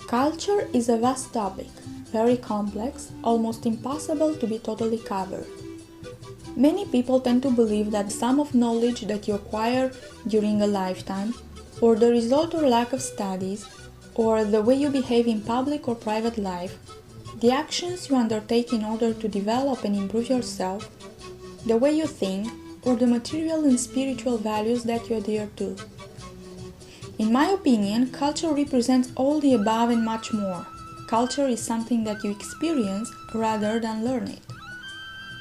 Culture is a vast topic, very complex, almost impossible to be totally covered. Many people tend to believe that the sum of knowledge that you acquire during a lifetime, or the result or lack of studies, or the way you behave in public or private life, the actions you undertake in order to develop and improve yourself, the way you think, or the material and spiritual values that you adhere to. In my opinion, culture represents all the above and much more. Culture is something that you experience rather than learn it.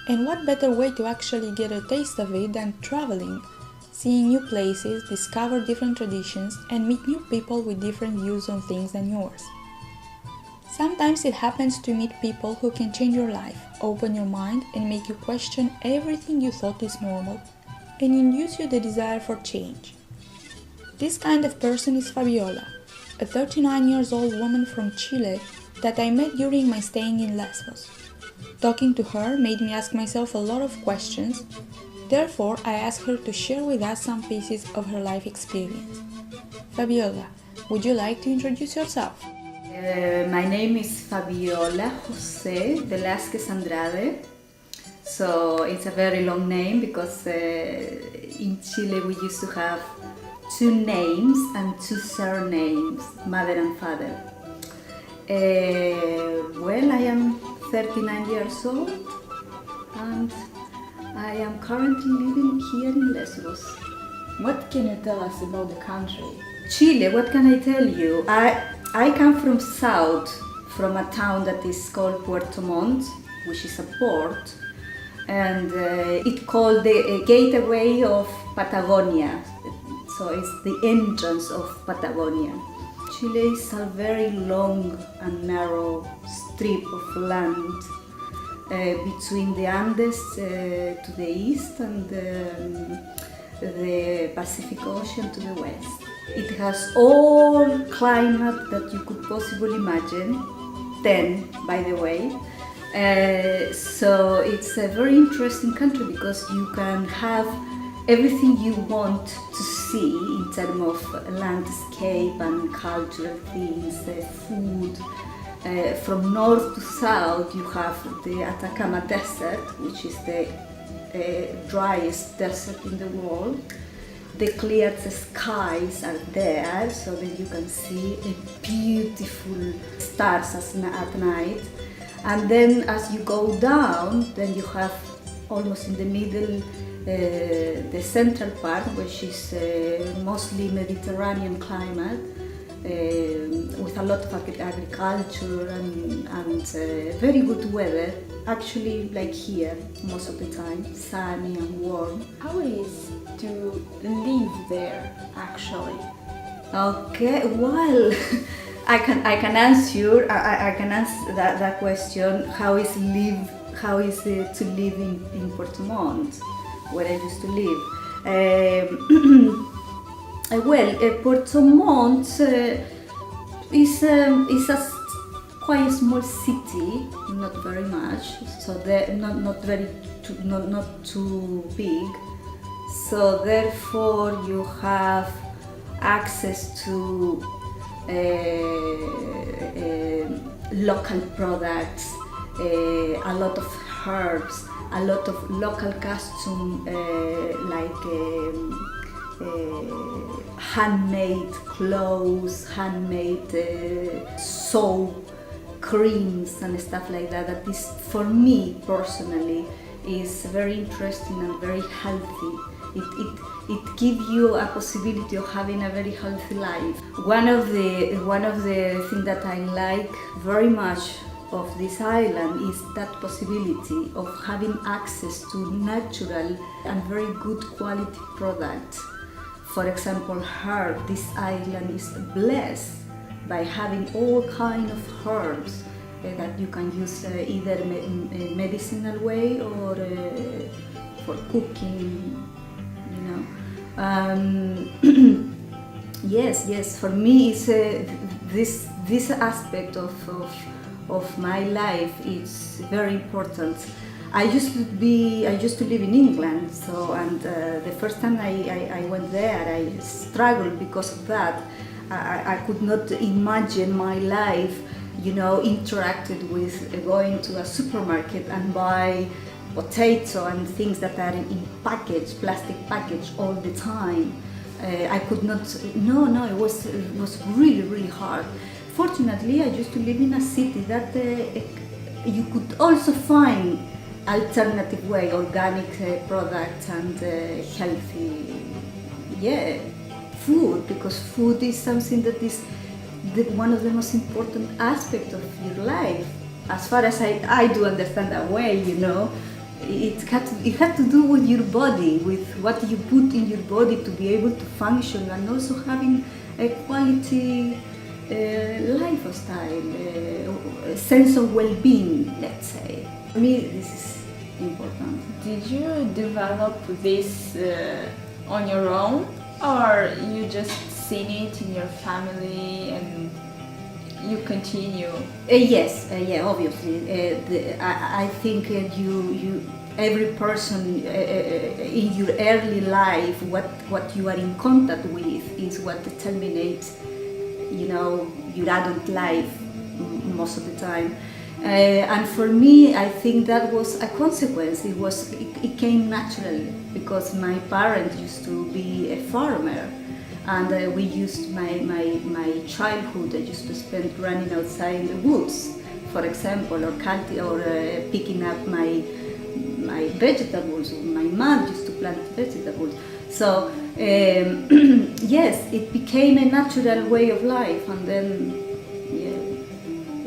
And what better way to actually get a taste of it than traveling, seeing new places, discover different traditions, and meet new people with different views on things than yours. Sometimes it happens to meet people who can change your life, open your mind, and make you question everything you thought is normal, and induce you the desire for change. This kind of person is Fabiola, a 39 years old woman from Chile that I met during my staying in Lesvos. Talking to her made me ask myself a lot of questions, therefore I asked her to share with us some pieces of her life experience. Fabiola, would you like to introduce yourself? My name is Fabiola Jose Velázquez Andrade. So it's a very long name because in Chile we used to have two names and two surnames, mother and father. Well, I am 39 years old and I am currently living here in Lesvos. What can you tell us about the country? Chile, what can I tell you? I come from south, from a town that is called Puerto Montt, which is a port, and it's called the gateway of Patagonia, so it's the entrance of Patagonia. Chile is a very long and narrow strip of land between the Andes to the east and the Pacific Ocean to the west. It has all climate that you could possibly imagine, 10 by the way. So it's a very interesting country because you can have everything you want to see in terms of landscape and cultural things, food. From north to south you have the Atacama Desert, which is the driest desert in the world. The clear skies are there, so that you can see beautiful stars at night. And then as you go down, then you have almost in the middle the central part, which is mostly Mediterranean climate, with a lot of agriculture and very good weather. Actually, like here, most of the time, sunny and warm. How it is to live there, actually? Okay, well, I can answer. I can answer that question. How is it to live in Puerto Montt, where I used to live? Puerto Montt is a quite a small city, not very much, so not too big. So therefore, you have access to local products, a lot of herbs, a lot of local costume handmade clothes, handmade soap, creams and stuff like that. That is, for me personally, is very interesting and very healthy. It gives you a possibility of having a very healthy life. One of the things that I like very much of this island is that possibility of having access to natural and very good quality products. For example, herb. This island is blessed by having all kinds of herbs that you can use either in medicinal way or for cooking. Yes. For me, it's this aspect of my life is very important. I used to live in England, so the first time I went there, I struggled because of that. I could not imagine my life, interacted with going to a supermarket and buy potato and things that are in plastic package all the time. I could not. No, it was really, really hard. Fortunately, I used to live in a city that you could also find alternative way, organic products and healthy, food, because food is something that is one of the most important aspects of your life. As far as I do understand that way, it had to do with your body, with what you put in your body to be able to function, and also having a quality lifestyle, a sense of well-being, let's say. For me, this is important. Did you develop this on your own, or you just seen it in your family and you continue? Yes, obviously. I think every person in your early life, what you are in contact with is what determines, your adult life most of the time. And for me, I think that was a consequence. It came naturally because my parents used to be a farmer, and we used my childhood. I used to spend running outside in the woods, for example, or picking up my vegetables. My mom used to plant vegetables. So yes, it became a natural way of life, and then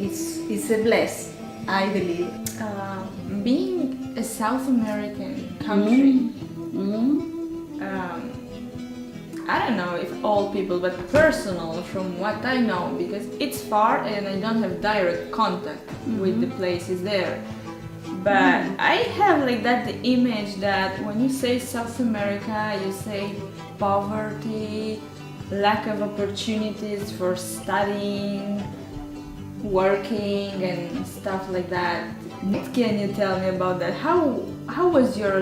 it's a bless, I believe. Being a South American country, I don't know if all people, but personal from what I know, because it's far and I don't have direct contact with the places there. But I have like that the image that when you say South America, you say poverty, lack of opportunities for studying, working and stuff like that. What can you tell me about that? How was your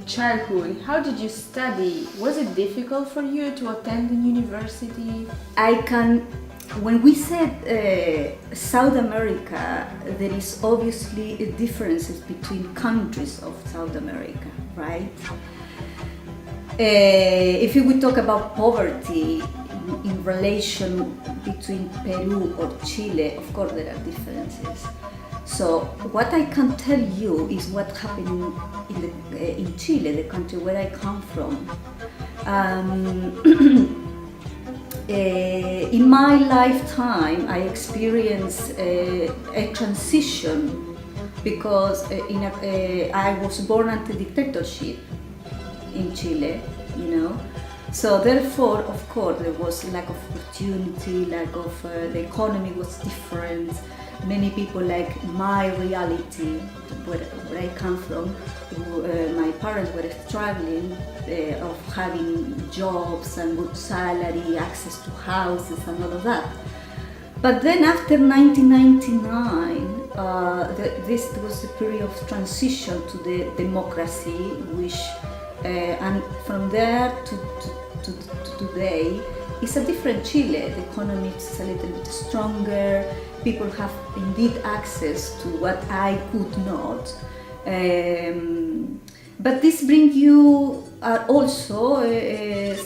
childhood? How did you study? Was it difficult for you to attend the university? When we said South America, there is obviously differences between countries of South America, right? If you would talk about poverty in relation between Peru or Chile, of course there are differences. So what I can tell you is what happened in Chile, the country where I come from. In my lifetime, I experienced a transition because I was born under dictatorship in Chile, So therefore, of course, there was lack of opportunity, the economy was different. Many people like my reality, where I come from, my parents were struggling of having jobs and good salary, access to houses and all of that. But then after 1999, this was the period of transition to the democracy, which, and from there to today, it's a different Chile. The economy is a little bit stronger. People have indeed access to what I could not. But this brings you also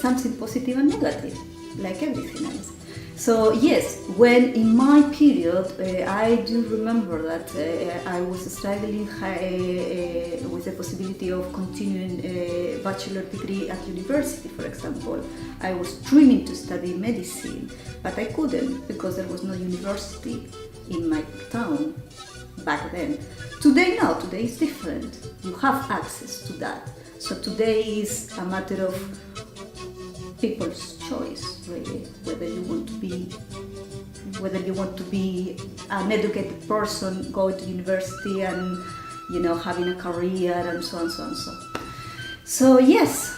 something positive and negative, like everything else. So yes, when in my period, I do remember that I was struggling with the possibility of continuing a bachelor degree at university, for example. I was dreaming to study medicine, but I couldn't because there was no university in my town back then. Today, no, today is different. You have access to that. So today is a matter of people's choice, really, whether you want to be an educated person, going to university and having a career and so on, so on, so. So yes,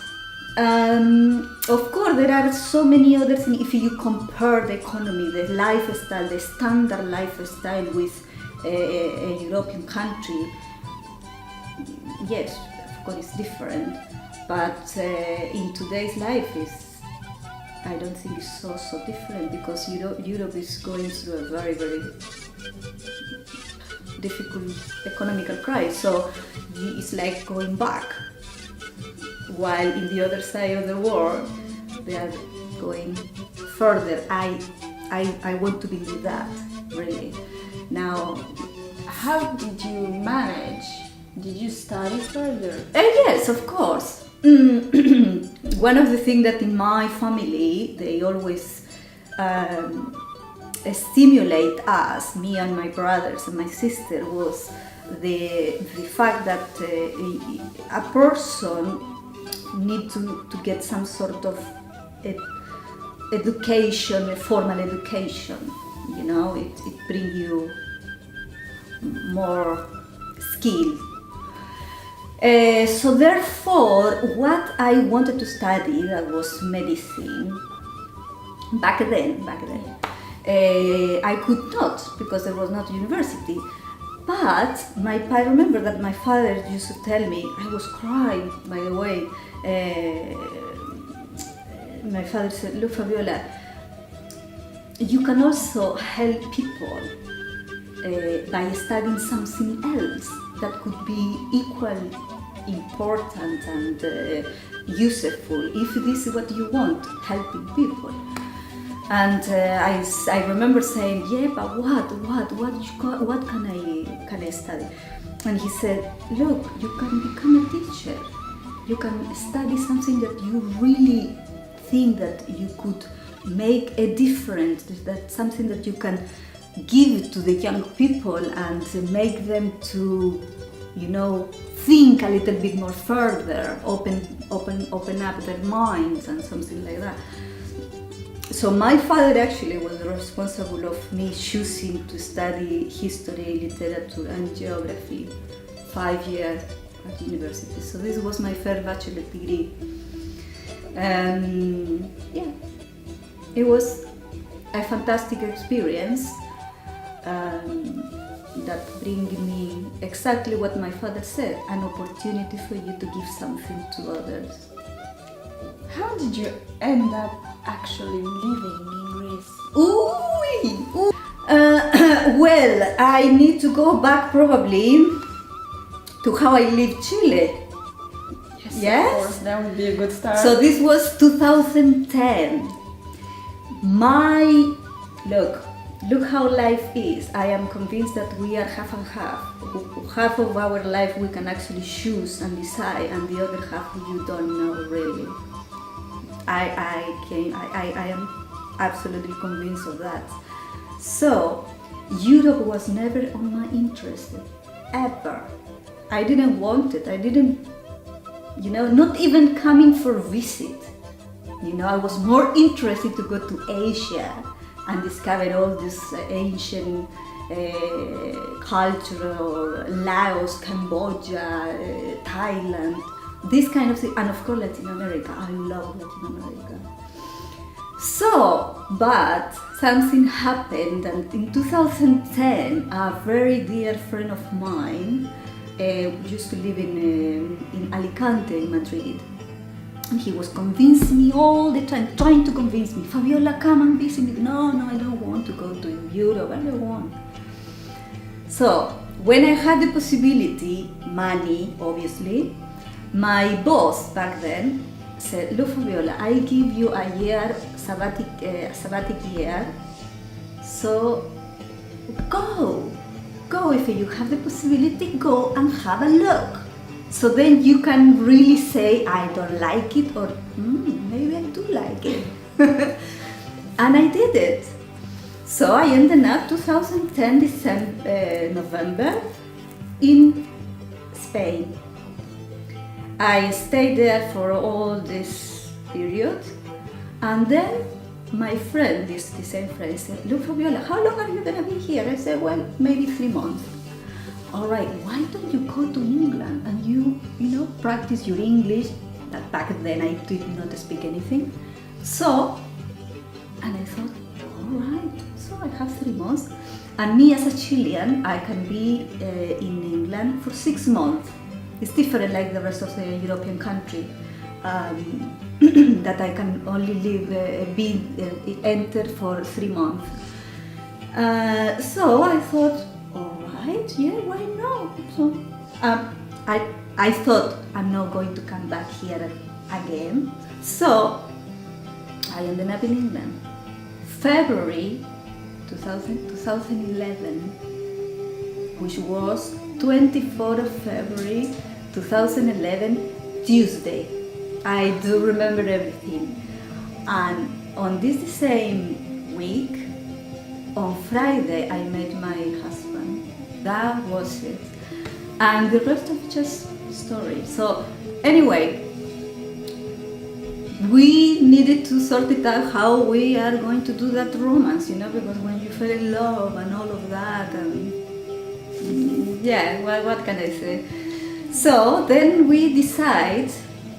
of course there are so many other things. If you compare the economy, the lifestyle, the standard lifestyle with a European country, yes, of course it's different. But in today's life, I don't think it's so different, because Europe is going through a very, very difficult economical crisis. So it's like going back, while in the other side of the world they are going further. I want to believe that, really. Now, how did you manage? Did you study further? Yes, of course. One of the things that in my family they always stimulate us, me and my brothers and my sister, was the fact that a person need to get some sort of education, a formal education. You know, it brings you more skill. So therefore, what I wanted to study, that was medicine. Back then, I could not, because there was not university. But I remember that my father used to tell me, I was crying, by the way. My father said, look, Fabiola, you can also help people by studying something else that could be equally important and useful, if this is what you want, helping people. And I remember saying, yeah, but what can I study? And he said, look, you can become a teacher. You can study something that you really think that you could make a difference, that's something that you can give to the young people and make them to, you know, think a little bit more further, open up their minds and something like that. So my father actually was responsible of me choosing to study history, literature and geography 5 years at university. So this was my first bachelor degree. Yeah, it was a fantastic experience that bring me exactly what my father said, an opportunity for you to give something to others. How did you end up actually living in Greece? Well, I need to go back probably to how I lived Chile. Yes, of course, that would be a good start. So this was 2010. Look how life is. I am convinced that we are half and half. Half of our life we can actually choose and decide, and the other half you don't know really. I am absolutely convinced of that. So Europe was never on my interest, ever. I didn't want it. I didn't, not even coming for a visit. I was more interested to go to Asia and discover all this ancient culture, or Laos, Cambodia, Thailand, this kind of thing, and of course Latin America. I love Latin America. So, but something happened, and in 2010, a very dear friend of mine used to live in Alicante, in Madrid. And he was convincing me all the time, trying to convince me, Fabiola, come and visit me. No, I don't want to go to Europe, I don't want. So, when I had the possibility, money, obviously, my boss back then said, look, Fabiola, I give you a year, sabbatic year, so go if you have the possibility, go and have a look. So then you can really say, I don't like it, or maybe I do like it. And I did it. So I ended up 2010 November in Spain. I stayed there for all this period, and then my friend, this same friend, said, look, Fabiola, how long are you going to be here? I said, well, maybe 3 months. All right, why don't you go to England and you practice your English? That back then I did not speak anything. So, and I thought, all right, so I have 3 months. And me as a Chilean, I can be in England for 6 months. It's different like the rest of the European country. that I can only live, enter for 3 months. So I thought, all right, yeah, why not? So I thought I'm not going to come back here again. So I ended up in England. February 2011, which was 24th of February 2011, Tuesday. I do remember everything. And on this same week, on Friday, I met my husband. That was it. And the rest of just story. So anyway, we needed to sort it out how we are going to do that romance, because when you fell in love and all of that, and yeah, well, what can I say? So then we decide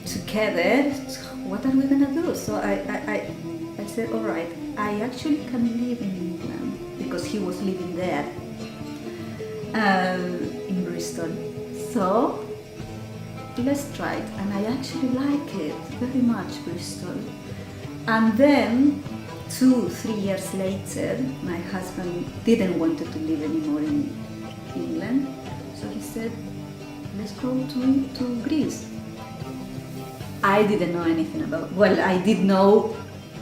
together, what are we gonna do? So I said, all right, I actually can live in England because he was living there in Bristol. So let's try it. And I actually like it very much, Bristol. And then 2-3 years later, my husband didn't want to live anymore in England. So he said, let's go to Greece. I didn't know anything about, well, I did know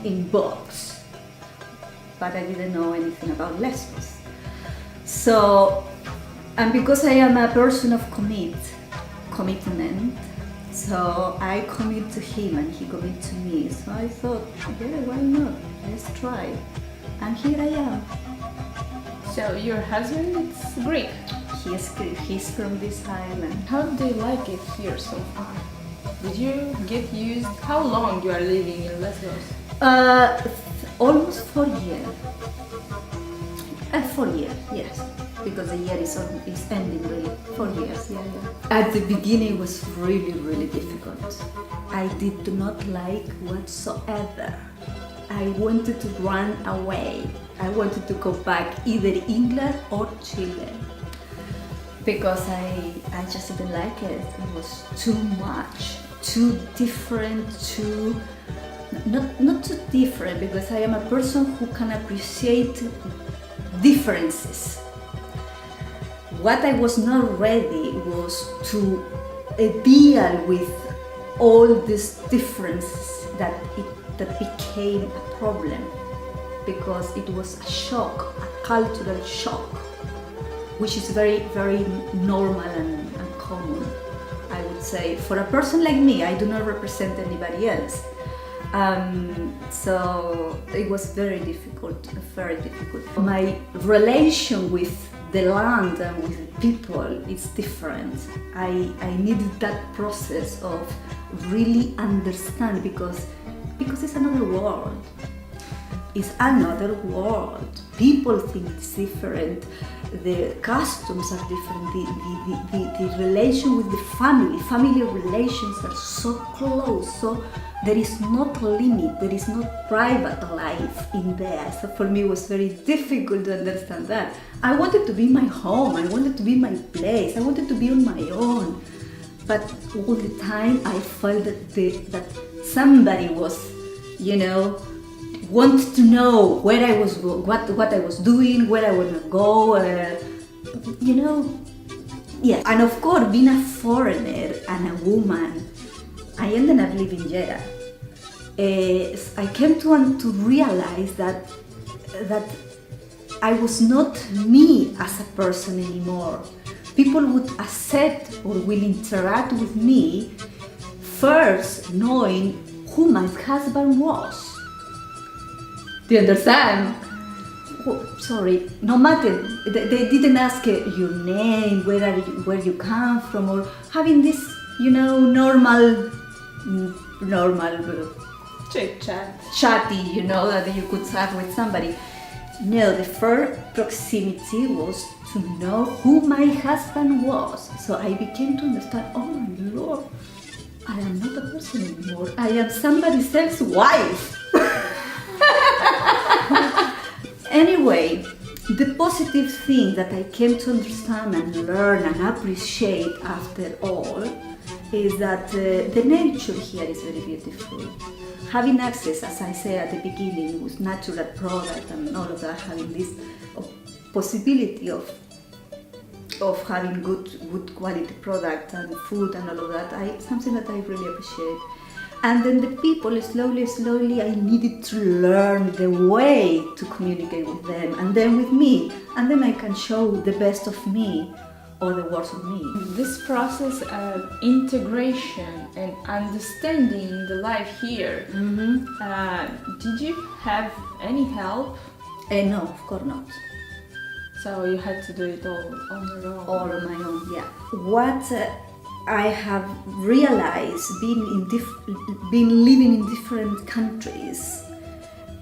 in books, but I didn't know anything about Lesvos. So, and because I am a person of commitment, so I commit to him and he commit to me. So I thought, yeah, why not? Let's try. And here I am. So your husband is Greek? He is Greek. He's from this island. How do you like it here so far? Did you get used? How long you are living in Lesvos? Almost 4 years. 4 years, yes. Because the year is ending really. 4 years, yeah. At the beginning it was really, really difficult. I did not like whatsoever. I wanted to run away. I wanted to go back either England or Chile. Because I just didn't like it. It was too much, too different, not too different, because I am a person who can appreciate differences. What I was not ready was to deal with all these differences that became a problem, because it was a shock, a cultural shock, which is very, very normal and common, I would say. For a person like me, I do not represent anybody else. So it was very difficult, very difficult. My relation with the land and with the people is different. I needed that process of really understand, because it's another world. It's another world. People think it's different. The customs are different. The relation with the family relations are so close. So there is not a limit. There is no private life in there. So for me, it was very difficult to understand that. I wanted to be my home. I wanted to be my place. I wanted to be on my own. But all the time, I felt that somebody was, wanted to know where I was, what I was doing, where I want to go, Yeah, and of course, being a foreigner and a woman, I ended up living Jeddah. I came to realize that I was not me as a person anymore. People would accept or will interact with me first knowing who my husband was. Do you understand? Oh, sorry, no matter, they didn't ask your name, where you come from, or having this, normal Chit-chat. chatty, that you could have with somebody. No, the first proximity was to know who my husband was. So I began to understand, oh my Lord, I am not a person anymore. I am somebody else's wife. Anyway, the positive thing that I came to understand and learn and appreciate after all is that the nature here is very beautiful. Having access, as I said at the beginning, with natural product and all of that, having this possibility of having good quality product and food and all of that, something that I really appreciate. And then the people, slowly, I needed to learn the way to communicate with them, and then with me, and then I can show the best of me or the worst of me. This process of integration and understanding the life here, did you have any help? No, of course not. So you had to do it all on your own? All on my own, yeah. What I have realized being living in different countries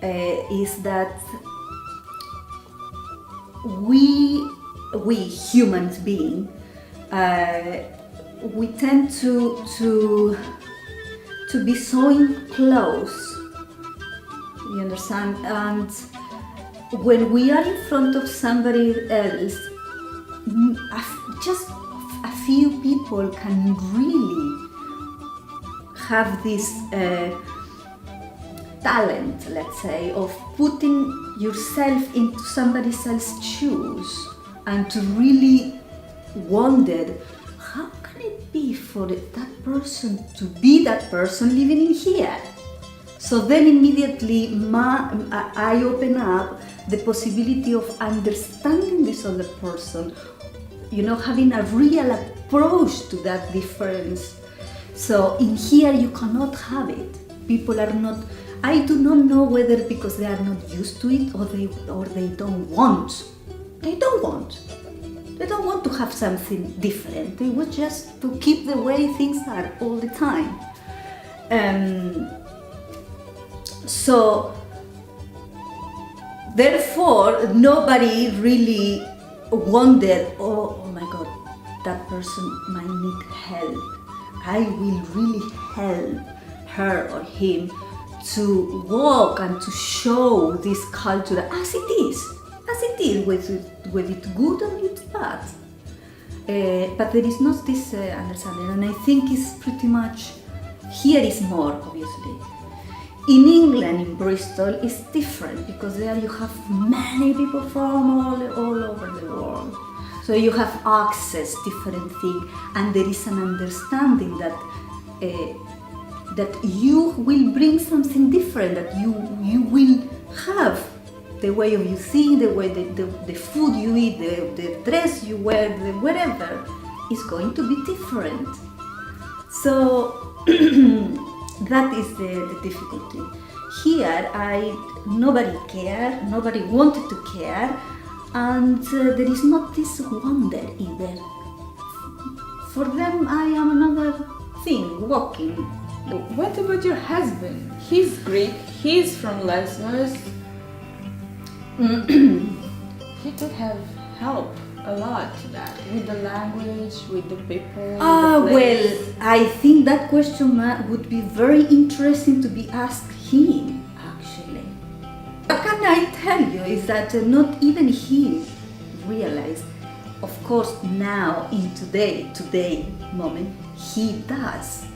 is that we human beings we tend to be so close, you understand, and when we are in front of somebody else, just a few people can really have this talent, let's say, of putting yourself into somebody else's shoes and to really wonder, how can it be for that person to be that person living in here? So then immediately I open up the possibility of understanding this other person, having a real approach to that difference. So in here you cannot have it. People are not, I do not know whether because they are not used to it or they don't want. They don't want to have something different. They want just to keep the way things are all the time. So therefore nobody really wondered, oh my God, that person might need help. I will really help her or him to walk and to show this culture as it is, with its good and its bad. But there is not this understanding, and I think it's pretty much, here is more, obviously. In England, in Bristol, it's different because there you have many people from all over the world. So you have access, different things, and there is an understanding that that you will bring something different, that you will have the way of you think, the way the food you eat, the dress you wear, whatever is going to be different. So that is the difficulty. Here, nobody cared, nobody wanted to care, and there is not this wonder either. For them, I am another thing, walking. What about your husband? He's Greek, he's from Lesvos. He could have helped a lot to that, with the language, with the people. Well, I think that question would be very interesting to be asked him, actually. What can I tell you is that not even he realized, of course, now in today moment, he does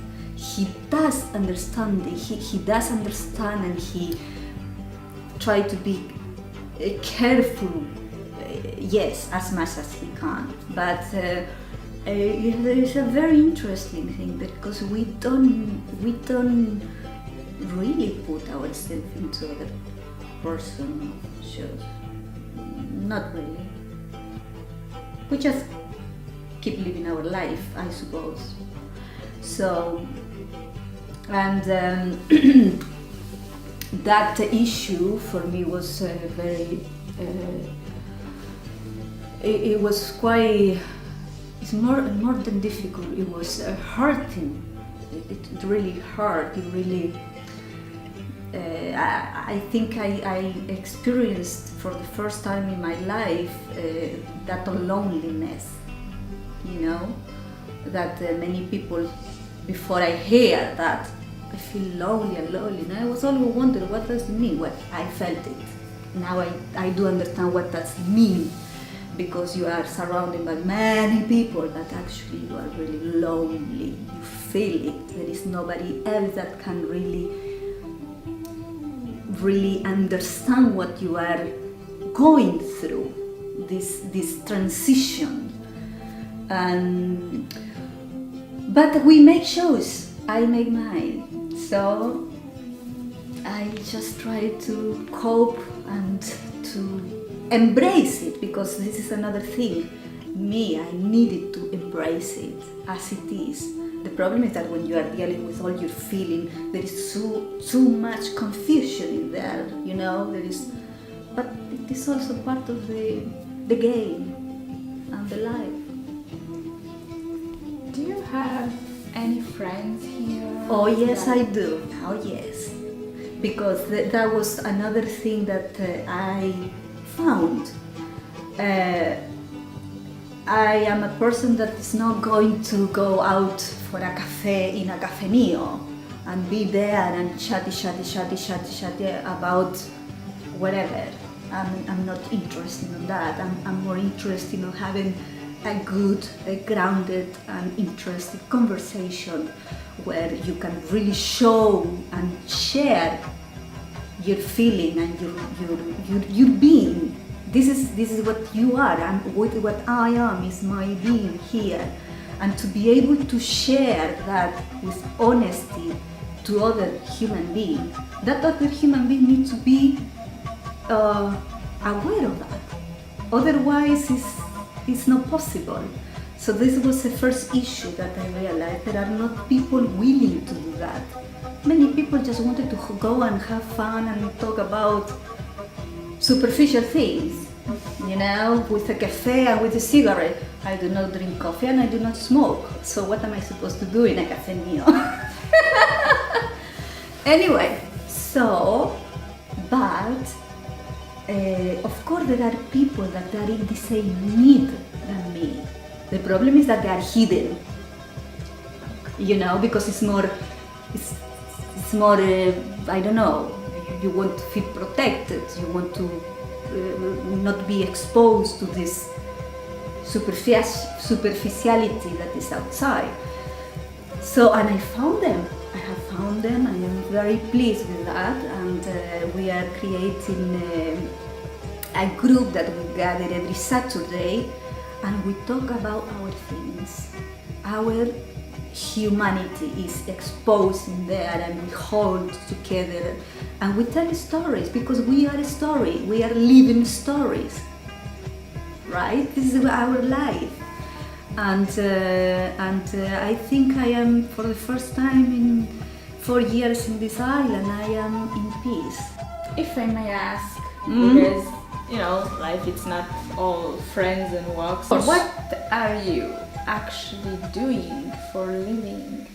understand, he does understand, and he try to be careful, yes, as much as he can, but it's a very interesting thing, because we don't really put ourselves into other person's shoes, not really. We just keep living our life, I suppose. So, and that issue for me was very. It was quite. It's more than difficult. It was hurting. It really hurt. It really. I think I experienced for the first time in my life that loneliness. That many people, before I hear that, I feel lonely. And I was always wondering, what does it mean? What I felt it. Now I do understand what that means. because you are surrounded by many people, but actually you are really lonely. You feel it. There is nobody else that can really understand what you are going through, this transition. But we make shows. I make mine. So I just try to cope and to embrace it, because this is another thing. I needed to embrace it as it is. The problem is that when you are dealing with all your feeling, there is too much confusion in there, but it is also part of the game and the life. Do you have any friends here? Oh yes, I do. Oh yes, because that was another thing that I found. I am a person that is not going to go out for a cafe in a cafenio and be there and chatty about whatever. I'm not interested in that. I'm more interested in having a good, grounded and interesting conversation where you can really show and share your feeling and your being. This is what you are, and what I am is my being here. And to be able to share that with honesty to other human beings, that other human being needs to be aware of that. Otherwise, it's not possible. So this was the first issue that I realized. There are not people willing to do that. Many people just wanted to go and have fun and talk about superficial things, with a cafe and with a cigarette. I do not drink coffee and I do not smoke. So what am I supposed to do in a cafe mio? Anyway, of course there are people that are in the same need than me. The problem is that they are hidden, because it's more, I don't know, you want to feel protected, you want to not be exposed to this superficiality that is outside. So, and I found them. I have found them. I am very pleased with that, and we are creating a group that we gather every Saturday, and we talk about our things. Our humanity is exposed in there, and we hold together, and we tell stories, because we are a story. We are living stories, right? This is our life. And I think I am, for the first time in 4 years in this island, I am in peace. If I may ask, because life it's not all friends and walks. So what are you actually doing for a living?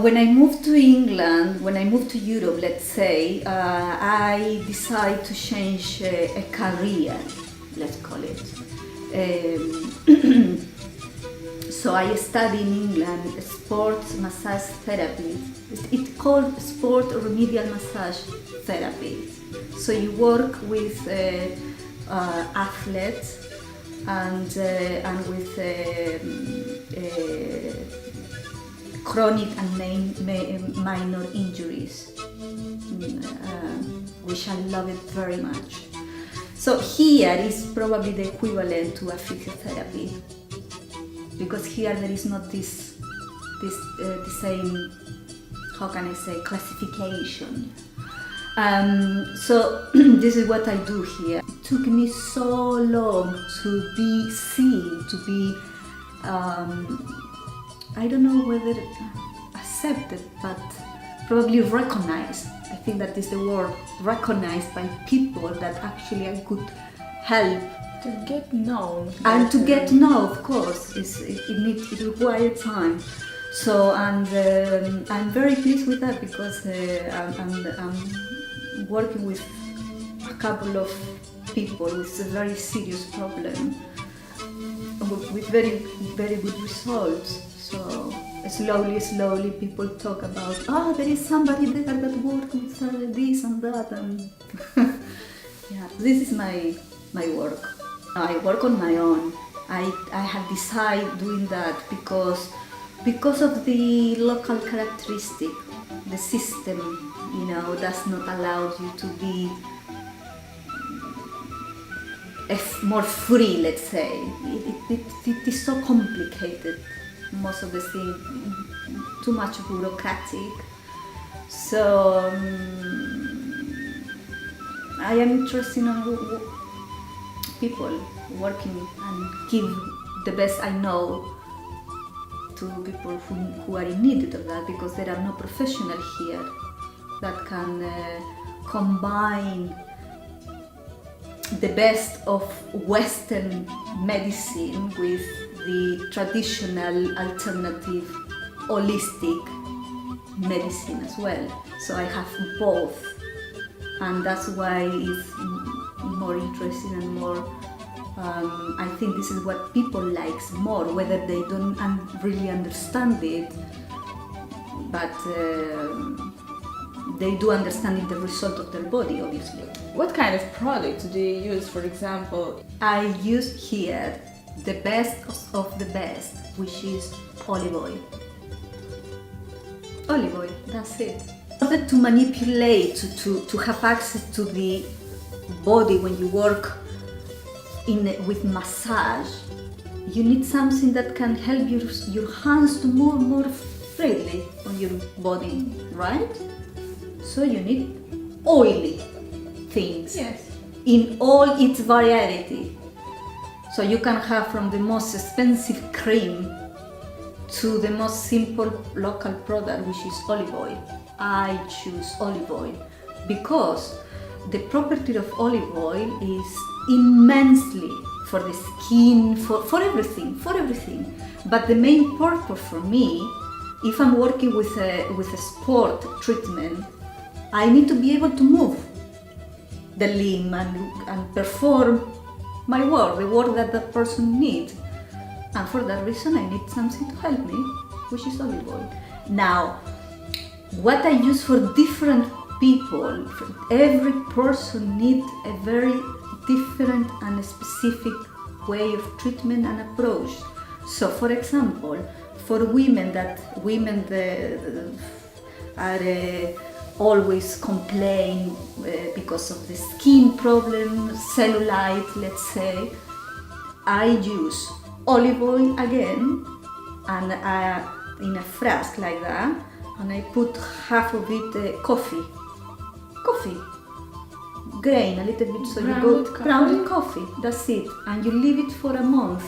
When I moved to England, when I moved to Europe, let's say, I decided to change a career, let's call it. So I studied in England sports massage therapy. It's called sport remedial massage therapy. So you work with athletes and with chronic and minor injuries, which I love it very much. So here is probably the equivalent to a physiotherapy, because here there is not this the same, how can I say, classification. So this is what I do here. It took me so long to be seen, to be I don't know whether accepted, but probably recognized. I think that is the word, recognized by people that actually I could help. To get known. And to get known, of course, it requires time. So, and I'm very pleased with that, because I'm working with a couple of people with a very serious problem, with very, very good results. So slowly people talk about, there is somebody there that works with this and that, and yeah, this is my work. I work on my own. I have decided doing that because of the local characteristic. The system, does not allow you to be more free, let's say. It is so complicated, most of the things, too much bureaucratic. So I am interested in people working and give the best I know to people who are in need of that, because there are no professionals here that can combine the best of Western medicine with the traditional alternative holistic medicine as well. So I have both, and that's why it's more interesting and more I think this is what people like more, whether they don't really understand it, but they do understand it, the result of their body, obviously. What kind of products do you use, for example? I use here the best of the best, which is olive oil. Olive oil, that's it. In order to manipulate, to have access to the body when you work with massage, you need something that can help your hands to move more freely on your body, right? So you need oily things. Yes. In all its variety. So you can have from the most expensive cream to the most simple local product, which is olive oil. I choose olive oil because the property of olive oil is immensely for the skin, for everything. But the main purpose for me, if I'm working with a sport treatment, I need to be able to move the limb and perform my work, the work that the person needs. And for that reason, I need something to help me, which is olive oil. Now, what I use for different people, every person needs a very different and specific way of treatment and approach. So, for example, for women that are always complain because of the skin problem, cellulite, let's say, I use olive oil again, and in a flask like that, and I put half of it coffee, grain a little bit, so you go grounded coffee. That's it, and you leave it for a month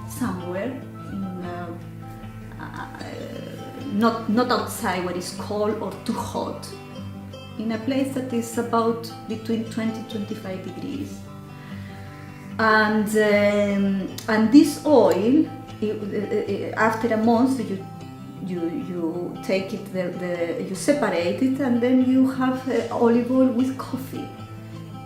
somewhere in not outside where it's cold or too hot, in a place that is about between 20-25 degrees. And this oil, after a month, you take it, you separate it, and then you have olive oil with coffee.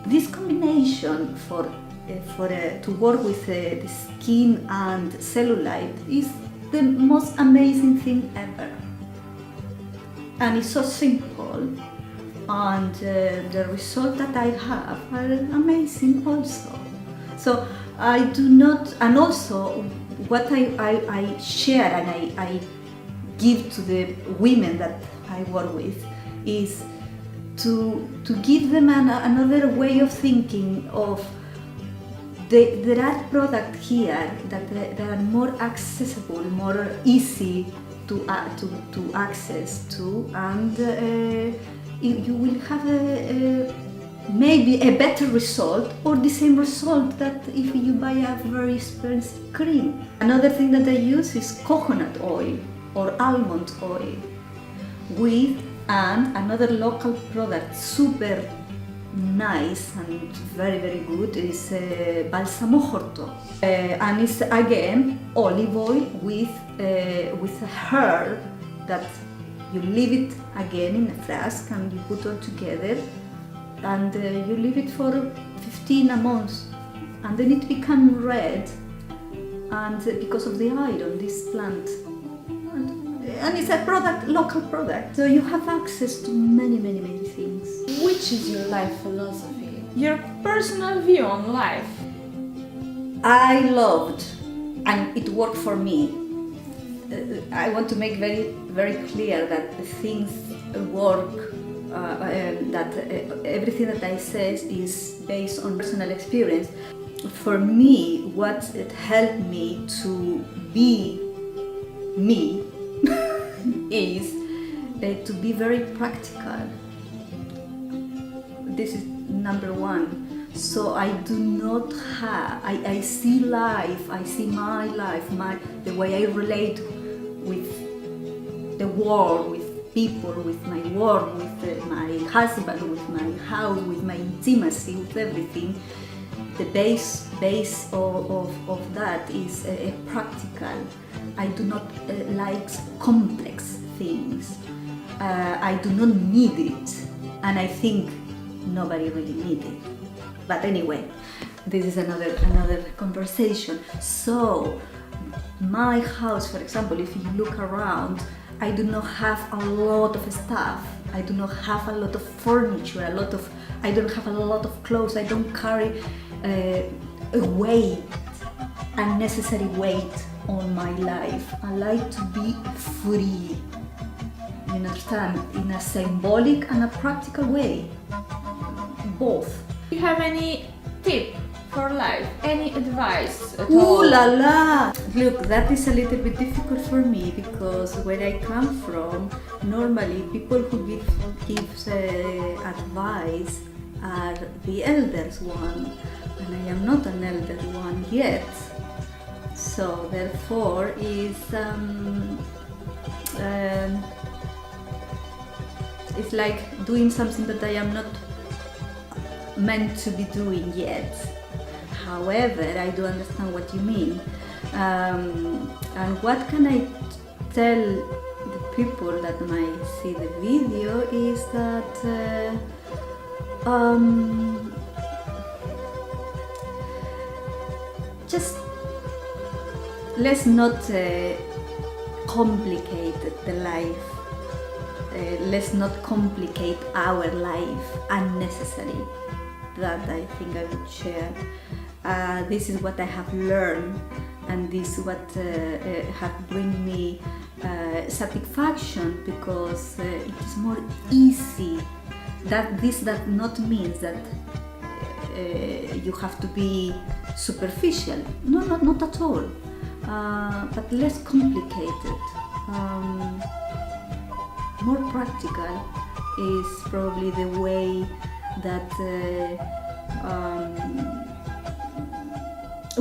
This combination to work with the skin and cellulite is the most amazing thing ever, and it's so simple, and the result that I have are amazing also. So I do not, and also what I share and I give to the women that I work with is to give them another way of thinking of there are products here that are more accessible, more easy to access to, and you will have maybe a better result or the same result that if you buy a very expensive cream. Another thing that I use is coconut oil or almond oil and another local product, super nice and very, very good, is balsamo horto, and it's again olive oil with a herb that you leave it again in a flask and you put all together, and you leave it for 15 months, and then it becomes red, and because of the iron, this plant. And it's a product, local product, so you have access to many, many, many things. Which is your life philosophy? Your personal view on life? I loved, and it worked for me. I want to make very, very clear that things work, that everything that I say is based on personal experience. For me, what it helped me to be me is to be very practical. This is number one. So I do not have, I see life, I see my life, the way I relate with the world, with people, with my work, with my husband, with my house, with my intimacy, with everything. The base of that is practical. I do not like complex things. I do not need it, and I think nobody really needs it. But anyway, this is another conversation. So, my house, for example, if you look around, I do not have a lot of stuff. I do not have a lot of furniture. I don't have a lot of clothes. I don't carry a weight, unnecessary weight on my life. I like to be free. You understand? In a symbolic and a practical way. Both. Do you have any tip for life? Any advice at Ooh all? la la! Look, that is a little bit difficult for me because where I come from, normally people who gives advice are the elders one, and I am not an elder one yet. So therefore, it's like doing something that I am not meant to be doing yet. However, I do understand what you mean. And what can I tell the people that might see the video is that just let's not complicate the life. Let's not complicate our life unnecessarily. That I think I would share. This is what I have learned, and this is what have bring me satisfaction because it is more easy. This does not mean that you have to be superficial. No, not at all. But less complicated. More practical is probably the way that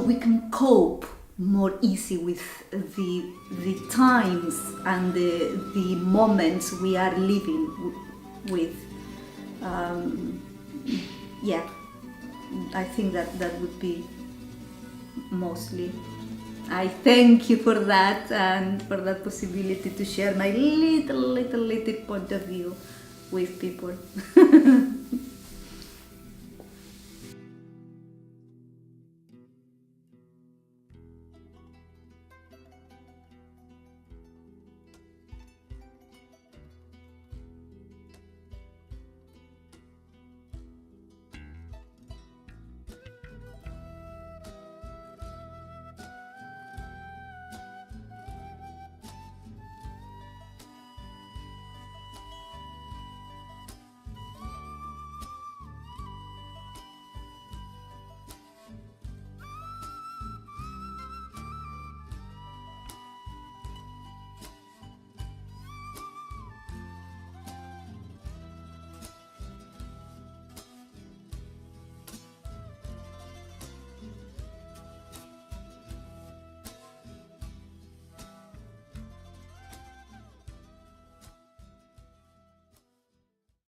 we can cope more easy with the times and the moments we are living with. Yeah, I think that would be mostly. I thank you for that and for that possibility to share my little point of view with people.